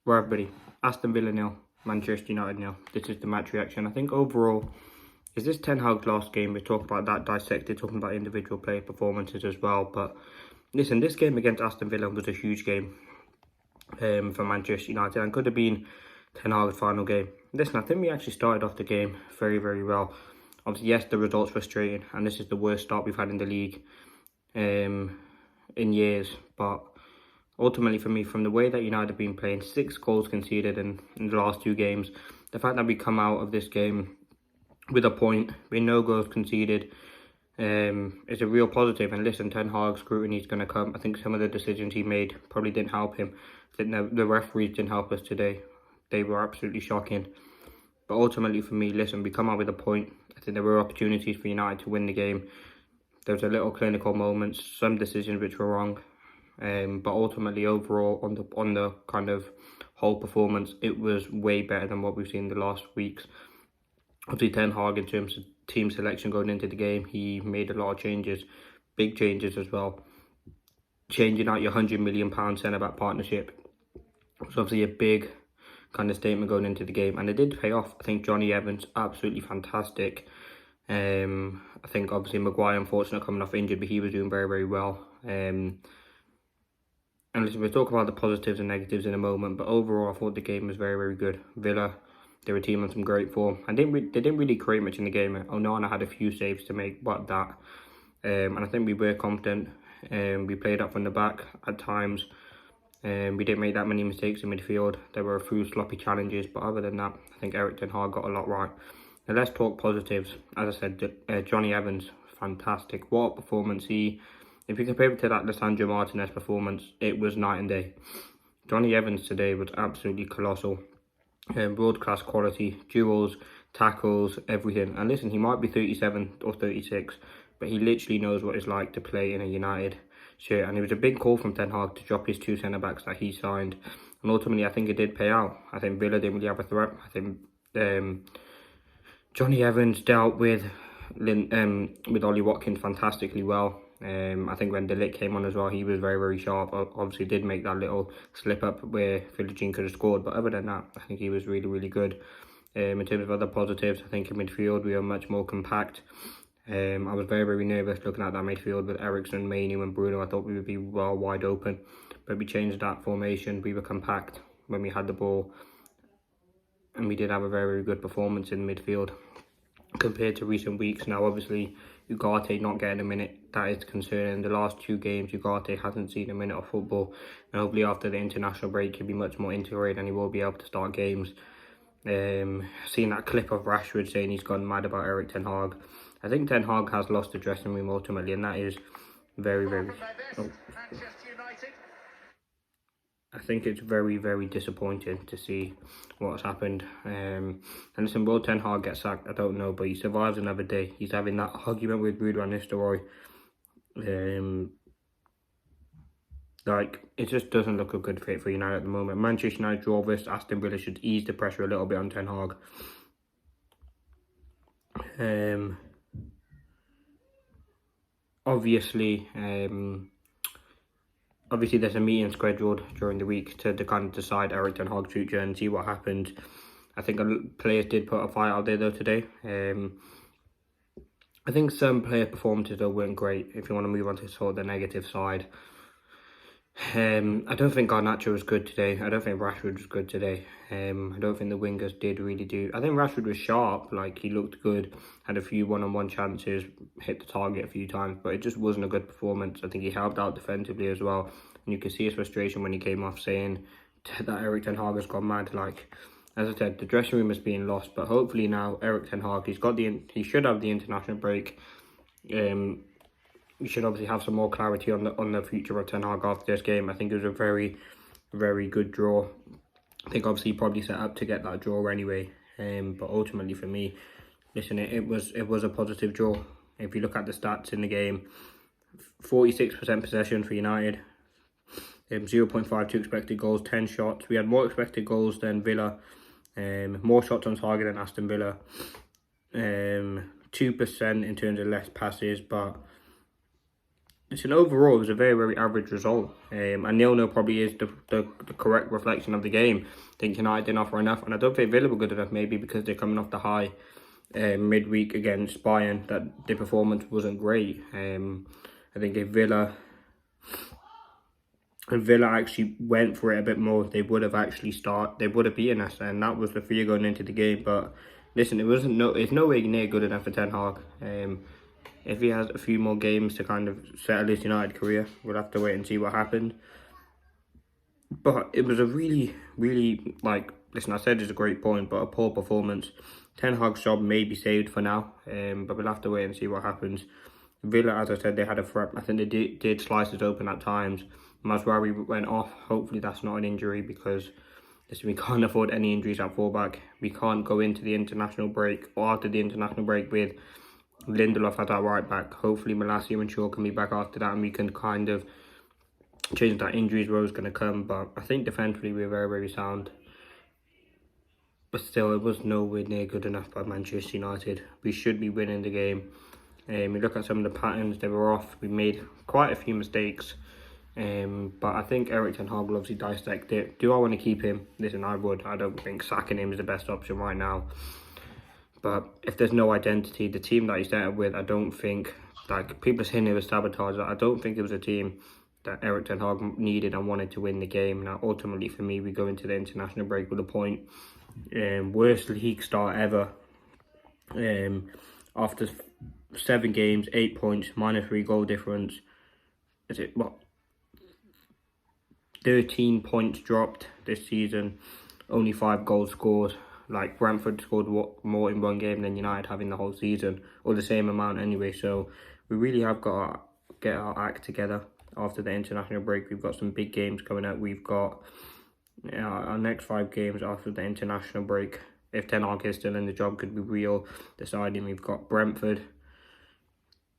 Right, everybody. Aston Villa 0, Manchester United 0. This is the match reaction. I think overall, is this Ten Hag's last game? We talk about that dissected, talking about individual player performances as well. But listen, this game against Aston Villa was a huge game for Manchester United and could have been Ten Hag's final game. Listen, I think we actually started off the game very, very well. Obviously, yes, the result's frustrating, and this is the worst start we've had in the league in years. But ultimately, for me, from the way that United have been playing, 6 goals conceded in the last 2 games, the fact that we come out of this game with a point, with no goals conceded, is a real positive. And listen, Ten Hag's scrutiny is going to come. I think some of the decisions he made probably didn't help him. I think the referees didn't help us today. They were absolutely shocking. But ultimately, for me, listen, we come out with a point. I think there were opportunities for United to win the game. There was a little clinical moments, some decisions which were wrong. But ultimately, overall, on the kind of whole performance, it was way better than what we've seen the last weeks. Obviously, Ten Hag, in terms of team selection going into the game, he made a lot of changes, big changes as well. Changing out your £100 million centre-back partnership was obviously a big kind of statement going into the game, and it did pay off. I think Johnny Evans, absolutely fantastic. I think obviously Maguire, unfortunately, coming off injured, but he was doing very, very well. And listen, we'll talk about the positives and negatives in a moment, but overall, I thought the game was very, very good. Villa, they were a team on some great form, and they didn't really create much in the game. Onana had a few saves to make, but that. And I think we were confident. We played up from the back at times. We didn't make that many mistakes in midfield. There were a few sloppy challenges, but other than that, I think Erik Ten Hag got a lot right. Now let's talk positives. As I said, Johnny Evans, fantastic. What a performance. If you compare it to that Lisandro Martinez performance, it was night and day. Johnny Evans today was absolutely colossal. World-class quality, duels, tackles, everything. And listen, he might be 37 or 36, but he literally knows what it's like to play in a United shirt. And it was a big call from Ten Hag to drop his 2 centre-backs that he signed. And ultimately, I think it did pay out. I think Villa didn't really have a threat. I think Johnny Evans dealt with Ollie Watkins fantastically well. I think when De Ligt came on as well, he was very, very sharp. Obviously did make that little slip up where Philogene could have scored, but other than that, I think he was really, really good. In terms of other positives, I think in midfield we are much more compact. I was very, very nervous looking at that midfield with Eriksen, Mainoo and Bruno. I thought we would be well wide open, but we changed that formation. We were compact when we had the ball, and we did have a very, very good performance in midfield compared to recent weeks. Now, obviously, Ugarte not getting a minute, that is concerning. The last 2 games, Ugarte hasn't seen a minute of football, and hopefully after the international break, he'll be much more integrated and he will be able to start games. Seeing that clip of Rashford saying he's gone mad about Erik Ten Hag. I think Ten Hag has lost the dressing room ultimately, and that is very, very... I think it's very, very disappointing to see what's happened. And listen, will Ten Hag get sacked? I don't know, but he survives another day. He's having that argument with Ruud van Nistelrooy. Like, it just doesn't look a good fit for United at the moment. Manchester United draw this. Aston Villa should ease the pressure a little bit on Ten Hag. Obviously, there's a meeting scheduled during the week to kind of decide Erik Ten Hag's future and see what happens. I think players did put a fight out there though today. I think some player performances though weren't great. If you want to move on to sort of the negative side, I don't think Garnacho was good today. I don't think Rashford was good today. I don't think the wingers did really do. I think Rashford was sharp, like he looked good, had a few one-on-one chances, hit the target a few times, but it just wasn't a good performance. I think he helped out defensively as well, and you could see his frustration when he came off saying that Erik Ten Hag has gone mad. Like, as I said, the dressing room is being lost, but hopefully now Erik Ten Hag, he should have the international break. We should obviously have some more clarity on the future of Ten Hag after this game. I think it was a very, very good draw. I think obviously he probably set up to get that draw anyway. But ultimately for me, listen, it was a positive draw. If you look at the stats in the game, 46% possession for United, 0.52 expected goals, 10 shots. We had more expected goals than Villa, more shots on target than Aston Villa, 2% in terms of less passes, but listen, overall, it was a very, very average result. And 0-0 probably is the correct reflection of the game. I think United didn't offer enough, and I don't think Villa were good enough, maybe because they're coming off the high midweek against Bayern, that the performance wasn't great. I think if Villa actually went for it a bit more, they would have beaten us, and that was the fear going into the game. But listen, it's nowhere near good enough for Ten Hag. If he has a few more games to kind of settle his United career, we'll have to wait and see what happens. But it was a really, really, listen, I said it's a great point, but a poor performance. Ten Hag's job may be saved for now, but we'll have to wait and see what happens. Villa, as I said, they had a threat. I think they did slice us open at times. Masraoui went off. Hopefully that's not an injury, because listen, we can't afford any injuries at fullback. We can't go into the international break or after the international break with Lindelof at our right back. Hopefully Malacia and Shaw can be back after that, and we can kind of change that injuries row is going to come. But I think defensively we're very, very sound. But still, it was nowhere near good enough by Manchester United. We should be winning the game. We look at some of the patterns, they were off. We made quite a few mistakes. But I think Erik ten Hag will obviously dissect it. Do I want to keep him? Listen, I would. I don't think sacking him is the best option right now. But if there's no identity, the team that he started with, I don't think, people are saying it was sabotage. I don't think it was a team that Erik ten Hag needed and wanted to win the game. Now, ultimately, for me, we go into the international break with a point. Worst league start ever. After 7 games, 8 points, -3 goal difference. Is it, 13 points dropped this season, only 5 goals scored. Brentford scored more in one game than United have in the whole season, or the same amount anyway. So we really have got to get our act together after the international break. We've got some big games coming up. We've got our next 5 games after the international break. If Ten Hag is still in the job, could be real deciding. We've got Brentford,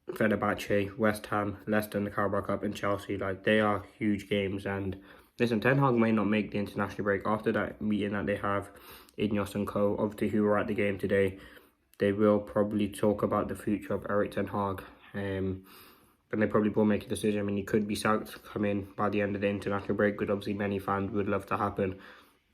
Fenerbahce, West Ham, Leicester in the Carabao Cup, and Chelsea. They are huge games. And listen, Ten Hag may not make the international break after that meeting that they have, Ineos and co, obviously, who were at the game today. They will probably talk about the future of Erik ten Hag. And they probably will make a decision. I mean, he could be sacked, come in by the end of the international break, which obviously many fans would love to happen.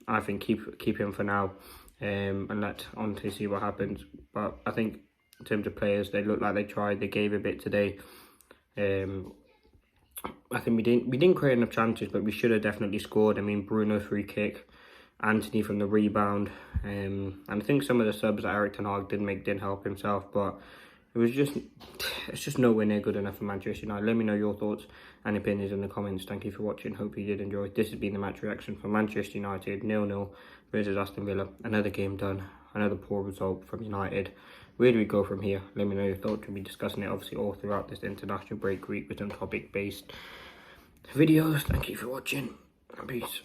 I think keep him for now, and let on to see what happens. But I think in terms of players, they look like they tried. They gave a bit today. I think we didn't create enough chances, but we should have definitely scored. I mean, Bruno free kick, Anthony from the rebound, and I think some of the subs that Erik ten Hag didn't help himself. But it's just nowhere near good enough for Manchester United. Let me know your thoughts and opinions in the comments. Thank you for watching. Hope you did enjoy. This has been the match reaction for Manchester United 0-0 versus Aston Villa. Another game done. Another poor result from United. Where do we go from here? Let me know your thoughts. We'll be discussing it obviously all throughout this international break week with some topic based videos. Thank you for watching. Peace.